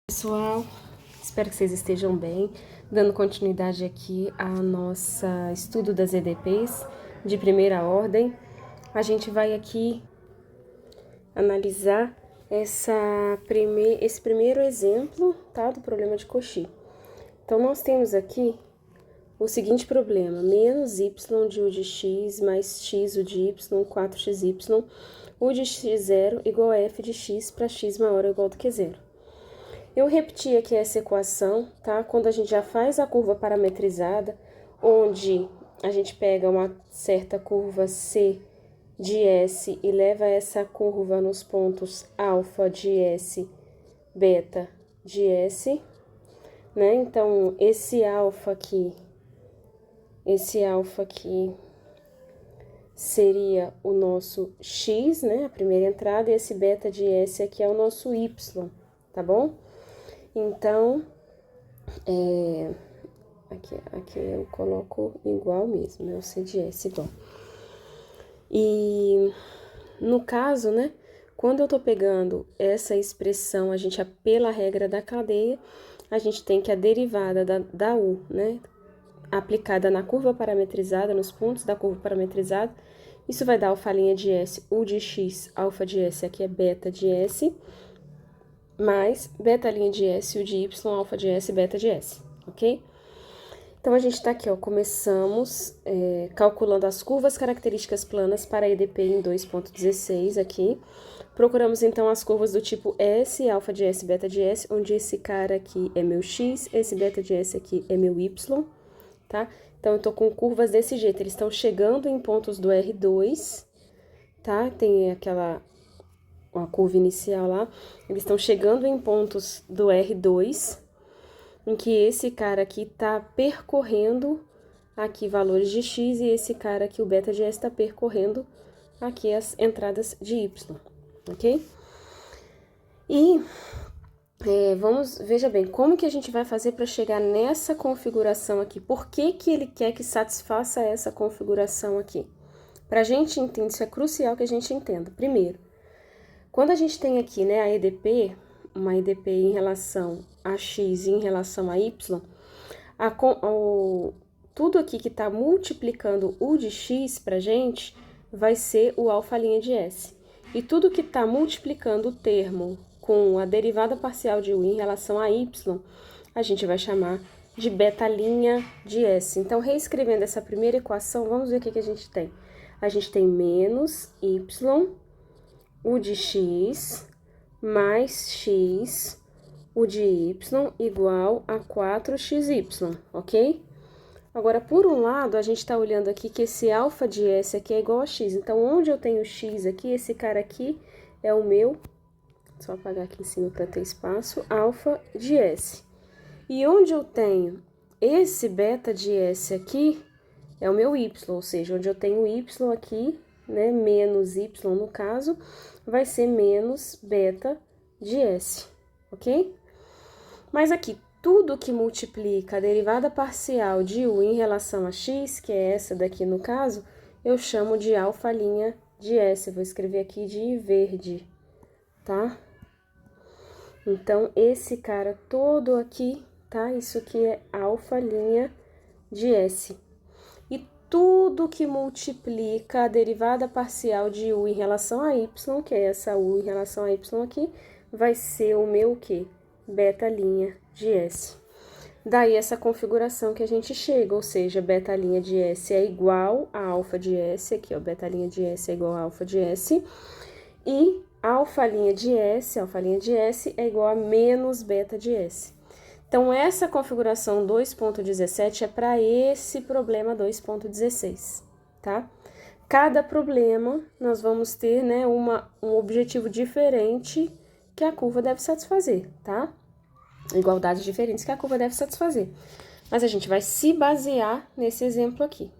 Pessoal, espero que vocês estejam bem, dando continuidade aqui ao nosso estudo das EDPs de primeira ordem. A gente vai aqui analisar esse primeiro exemplo, tá, do problema de Cauchy. Então, nós temos aqui o seguinte problema: menos y de u de x mais x u de y, 4xy, u de x0 igual a f de x para x maior ou igual do que zero. Eu repeti aqui essa equação, tá? Quando a gente já faz a curva parametrizada, onde a gente pega uma certa curva C de S e leva essa curva nos pontos alfa de S, beta de S, né? Então, esse alfa aqui seria o nosso X, né? A primeira entrada, e esse beta de S aqui é o nosso Y, tá bom? Então, aqui eu coloco igual mesmo, né? O C de S igual. E no caso, né? Quando eu tô pegando essa expressão, pela regra da cadeia, a gente tem que a derivada da U, né? Aplicada na curva parametrizada, nos pontos da curva parametrizada, isso vai dar alfa' de S, U de X, alfa de S, aqui é beta de S, mais beta' de S, U de Y, alfa de S, beta de S, ok? Então, a gente tá aqui, ó, começamos calculando as curvas características planas para EDP em 2.16 aqui. Procuramos, então, as curvas do tipo S, alfa de S, beta de S, onde esse cara aqui é meu X, esse beta de S aqui é meu Y, tá? Então, eu tô com curvas desse jeito, eles estão chegando em pontos do R2, tá? Tem uma curva inicial lá, eles estão chegando em pontos do R2, em que esse cara aqui tá percorrendo aqui valores de X e esse cara aqui, o beta de S, tá percorrendo aqui as entradas de Y, ok? E veja bem, como que a gente vai fazer para chegar nessa configuração aqui? Por que que ele quer que satisfaça essa configuração aqui? Pra gente entender, isso é crucial que a gente entenda. Primeiro, quando a gente tem aqui, né, uma EDP em relação a X e em relação a Y, tudo aqui que está multiplicando U de X pra gente vai ser o alfa' de S. E tudo que está multiplicando o termo com a derivada parcial de U em relação a Y, a gente vai chamar de beta' de S. Então, reescrevendo essa primeira equação, vamos ver o que a gente tem. A gente tem menos Y, U de X, mais X, U de Y, igual a 4xy, ok? Agora, por um lado, a gente está olhando aqui que esse alfa de S aqui é igual a X. Então, onde eu tenho X aqui, esse cara aqui é o meu, só apagar aqui em cima para ter espaço, alfa de S. E onde eu tenho esse beta de S aqui, é o meu Y, ou seja, onde eu tenho Y aqui, né, menos Y no caso, vai ser menos beta de S, ok? Mas aqui, tudo que multiplica a derivada parcial de U em relação a X, que é essa daqui no caso, eu chamo de alfa' de S. Eu vou escrever aqui de verde, tá? Então, esse cara todo aqui, tá? Isso aqui é alfa' de S. E tudo que multiplica a derivada parcial de U em relação a Y, que é essa U em relação a Y aqui, vai ser o meu o quê? Beta' de S. Daí essa configuração que a gente chega, ou seja, beta' de S é igual a alfa de S, aqui ó, beta' de S é igual a alfa de S, e alfa' de S é igual a menos beta de S. Então, essa configuração 2.17 é para esse problema 2.16, tá? Cada problema nós vamos ter, né, um objetivo diferente que a curva deve satisfazer, tá? Igualdades diferentes que a curva deve satisfazer. Mas a gente vai se basear nesse exemplo aqui.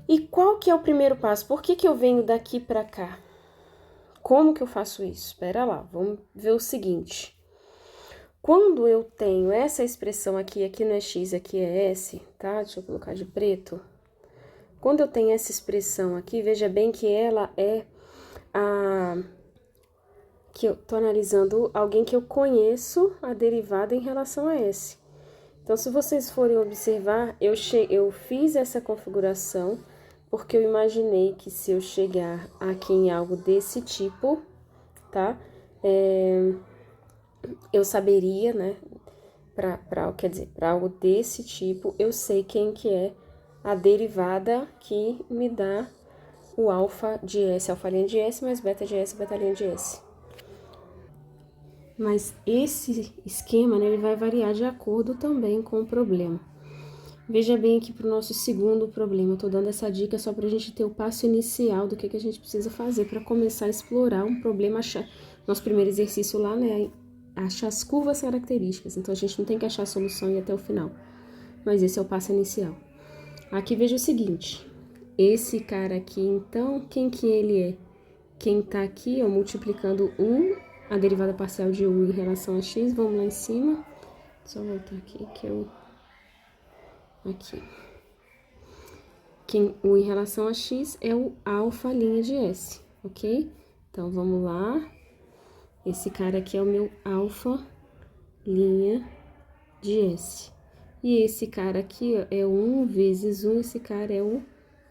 E qual que é o primeiro passo? Por que que eu venho daqui para cá? Como que eu faço isso? Espera lá, vamos ver o seguinte. Quando eu tenho essa expressão aqui não é x, aqui é s, tá? Deixa eu colocar de preto. Quando eu tenho essa expressão aqui, veja bem que ela é que eu tô analisando alguém que eu conheço a derivada em relação a S. Então, se vocês forem observar, eu fiz essa configuração porque eu imaginei que se eu chegar aqui em algo desse tipo, tá? Eu saberia, né? Quer dizer, para algo desse tipo, eu sei quem que é a derivada que me dá o alfa de S, alfa-linha de S, mais beta de S, beta-linha de S. Mas esse esquema, né, ele vai variar de acordo também com o problema. Veja bem aqui para o nosso segundo problema. Eu tô dando essa dica só para a gente ter o passo inicial do que a gente precisa fazer para começar a explorar um problema. Nosso primeiro exercício lá, né, achar as curvas características. Então, a gente não tem que achar a solução e ir até o final. Mas esse é o passo inicial. Aqui veja o seguinte. Esse cara aqui, então, quem que ele é? Quem tá aqui, ó, multiplicando a derivada parcial de u em relação a x, vamos lá em cima. Só voltar aqui, que eu... Aqui. U em relação a x é o alfa-linha de S, ok? Então, vamos lá. Esse cara aqui é o meu alfa-linha de S. E esse cara aqui, ó, é 1 vezes 1, esse cara é o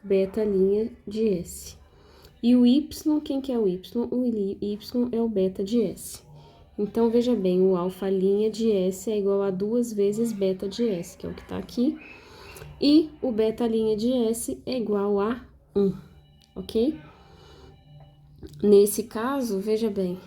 beta-linha de S. E o y, quem que é o y? O y é o beta de S. Então, veja bem, o alfa-linha de S é igual a 2 vezes beta de S, que é o que tá aqui. E o beta-linha de S é igual a 1, ok? Nesse caso, veja bem.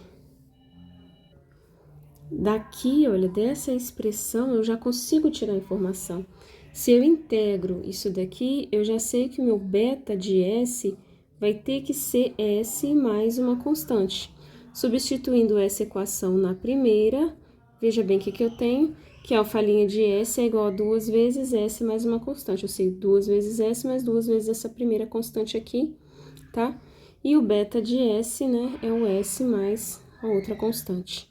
Daqui, olha, dessa expressão, eu já consigo tirar a informação. Se eu integro isso daqui, eu já sei que o meu beta de S vai ter que ser S mais uma constante. Substituindo essa equação na primeira, veja bem o que eu tenho, que a alfa-linha de S é igual a 2 vezes S mais uma constante. Eu sei 2 vezes S mais 2 vezes essa primeira constante aqui, tá? E o beta de S, né, é o S mais a outra constante.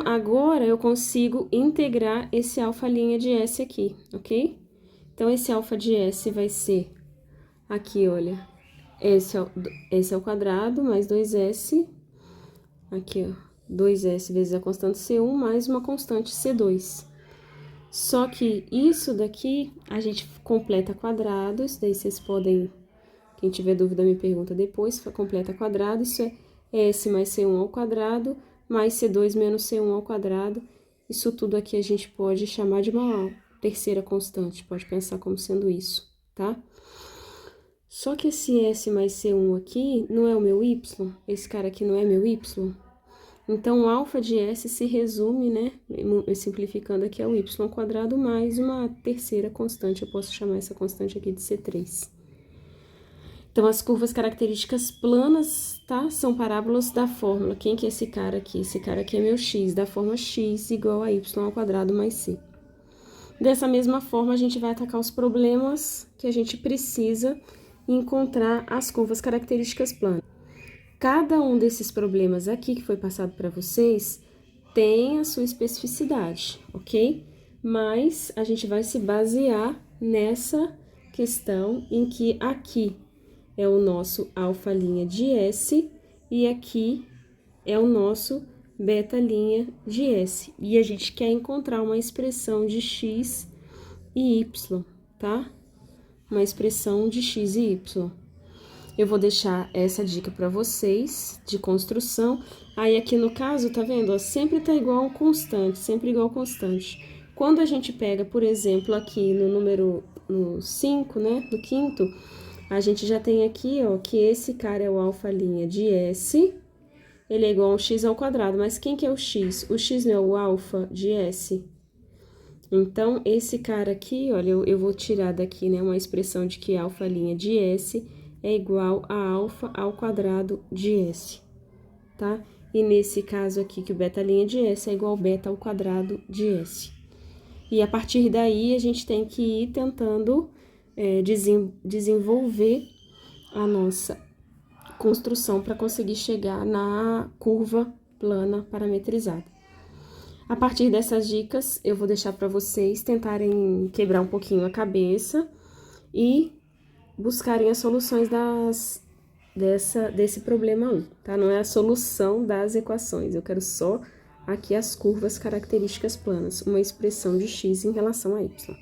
Agora, eu consigo integrar esse alfa-linha de S aqui, ok? Então, esse alfa de S vai ser, aqui, olha, S ao quadrado mais 2S, aqui, ó, 2S vezes a constante C1 mais uma constante C2. Só que isso daqui, a gente completa quadrado, isso daí vocês podem, quem tiver dúvida me pergunta depois, completa quadrado, isso é S mais C1 ao quadrado, mais C2 menos C1 ao quadrado. Isso tudo aqui a gente pode chamar de uma terceira constante, pode pensar como sendo isso, tá? Só que esse S mais C1 aqui não é o meu Y, esse cara aqui não é meu Y. Então, o alfa de S se resume, né, simplificando aqui, ao Y ao quadrado mais uma terceira constante, eu posso chamar essa constante aqui de C3. Então, as curvas características planas, tá? São parábolas da fórmula. Quem que é esse cara aqui? Esse cara aqui é meu x, da forma x igual a y ao quadrado mais c. Dessa mesma forma, a gente vai atacar os problemas que a gente precisa encontrar as curvas características planas. Cada um desses problemas aqui que foi passado para vocês tem a sua especificidade, ok? Mas a gente vai se basear nessa questão em que aqui é o nosso alfa-linha de S e aqui é o nosso beta-linha de S. E a gente quer encontrar uma expressão de x e y, tá? Uma expressão de x e y. Eu vou deixar essa dica para vocês de construção. Aí aqui no caso, tá vendo? Ó, sempre tá igual ao constante, sempre igual ao constante. Quando a gente pega, por exemplo, aqui no número 5, né, do quinto, a gente já tem aqui, ó, que esse cara é o alfa-linha de S, ele é igual a um x ao quadrado, mas quem que é o x? O x não é o alfa de S? Então, esse cara aqui, olha, eu vou tirar daqui, né, uma expressão de que alfa-linha de S é igual a alfa ao quadrado de S, tá? E nesse caso aqui, que o beta-linha de S é igual ao beta ao quadrado de S. E a partir daí, a gente tem que ir tentando desenvolver a nossa construção para conseguir chegar na curva plana parametrizada. A partir dessas dicas, eu vou deixar para vocês tentarem quebrar um pouquinho a cabeça e buscarem as soluções desse problema 1, tá? Não é a solução das equações, eu quero só aqui as curvas características planas, uma expressão de x em relação a y.